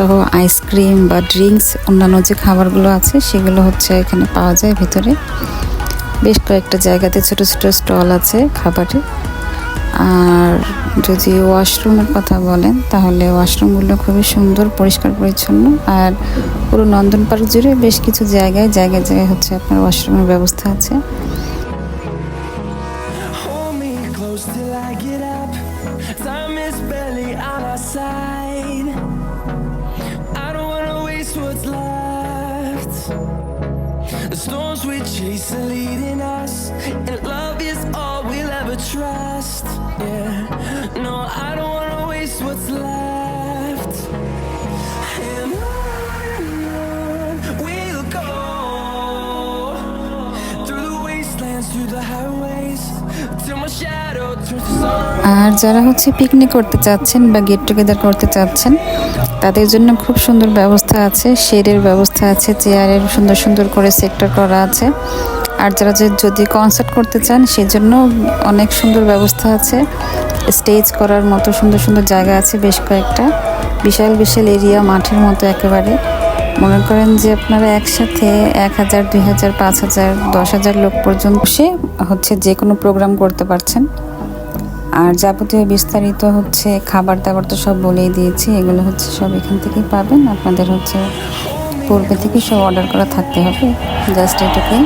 সহ আইসক্রিম বা ড্রিঙ্কস অন্যান্য যে খাবারগুলো আছে সেগুলো হচ্ছে এখানে পাওয়া যায় ভিতরে। বেশ কয়েকটা জায়গাতে ছোট ছোট স্টল আছে খাবারের। আর যদি ওয়াশরুমের কথা বলেন তাহলে ওয়াশরুমগুলো খুবই সুন্দর, পরিষ্কার পরিচ্ছন্ন। আর পুরো নন্দন পার্ক জুড়ে বেশ কিছু জায়গায় জায়গায় জায়গায় হচ্ছে আপনার ওয়াশরুমের ব্যবস্থা আছে। The storms we chase are leading us, and love is all we'll ever trust. Yeah, no, I don't wanna waste what's left. And on we'll go, through the wastelands, through the highways, till my shadow turns to sun. আর যারা হচ্ছে picnic করতে চাচ্ছেন বা get together করতে চাচ্ছেন তাদের জন্য খুব সুন্দর ব্যবস্থা আছে, শেডের ব্যবস্থা আছে, চেয়ারের সুন্দর সুন্দর করে সেক্টর করা আছে। আর যারা যদি কনসার্ট করতে চান সেজন্য অনেক সুন্দর ব্যবস্থা আছে, স্টেজ করার মতো সুন্দর সুন্দর জায়গা আছে বেশ কয়েকটা, বিশাল বিশাল এরিয়া, মাঠের মতো একেবারে। মনে করেন যে আপনারা একসাথে 1000, 2000, 5000, 10,000 লোক পর্যন্ত বসে হচ্ছে যে কোনো প্রোগ্রাম করতে পারছেন। আর যাবতীয় বিস্তারিত হচ্ছে খাবার দাবার তো সব বলেই দিয়েছি, এগুলো হচ্ছে সব এখান থেকেই পাবেন। আপনাদের হচ্ছে পূর্বে থেকে সব অর্ডার করা থাকতে হবে, জাস্ট এটুকুই।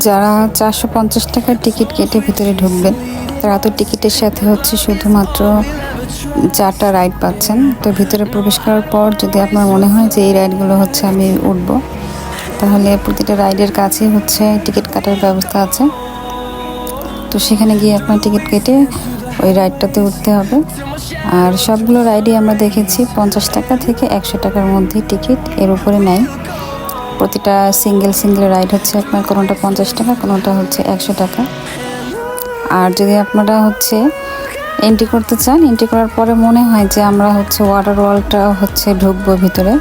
যারা 450 টাকার টিকিট কেটে ভিতরে ঢুকবেন তারা তো টিকিটের সাথে হচ্ছে শুধুমাত্র 4টা রাইড পাচ্ছেন। তো ভিতরে প্রবেশ করার পর যদি আপনার মনে হয় যে এই রাইডগুলো হচ্ছে আমি উঠবো, তাহলে প্রতিটা রাইডের কাছেই হচ্ছে টিকিট কাটার ব্যবস্থা আছে। তো সেখানে গিয়ে আপনার টিকিট কেটে ওই রাইডটাতে উঠতে হবে। আর সবগুলো রাইডই আমরা দেখেছি 50 টাকা থেকে 100 টাকার মধ্যে টিকিট, এর উপরে নাই। প্রতিটা সিঙ্গেল রাইড হচ্ছে আপনার কোনোটা 50 টাকা, কোনোটা হচ্ছে 100 টাকা। আর যদি আপনারা হচ্ছে এন্ট্রি করতে চান, এন্ট্রি করার পরে মনে হয় যে আমরা হচ্ছে ওয়াটার ওয়ার্ল্ডটা হচ্ছে ঢুকবো ভিতরে,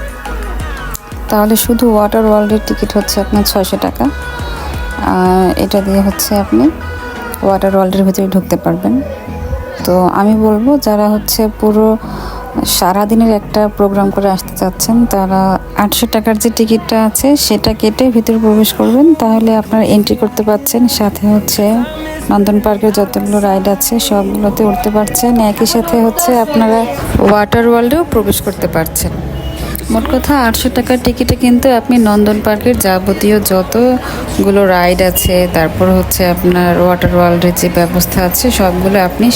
তাহলে শুধু ওয়াটার ওয়ার্ল্ডের টিকিট হচ্ছে আপনার 600 টাকা। এটা দিয়ে হচ্ছে আপনি ওয়াটার ওয়ার্ল্ডের ভিতরে ঢুকতে পারবেন। তো আমি বলবো যারা হচ্ছে পুরো সারাদিনের একটা প্রোগ্রাম করে আসতে চাচ্ছেন তারা 800 টাকার যে টিকিটটা আছে সেটা কেটে ভিতরে প্রবেশ করবেন, তাহলে আপনারা এন্ট্রি করতে পারছেন। সাথে হচ্ছে নন্দন পার্কের যতগুলো রাইড আছে সবগুলোতে উঠতে পারছেন, একই সাথে হচ্ছে আপনারা ওয়াটার ওয়ার্ল্ডেও প্রবেশ করতে পারছেন। মোট কথা 800 টাকার টিকিটে কিন্তু আপনি নন্দন পার্কের যাবতীয় যতগুলো রাইড আছে, তারপর হচ্ছে আপনার ওয়াটার ওয়ার্ল্ডের যে ব্যবস্থা আছে সবগুলো আপনি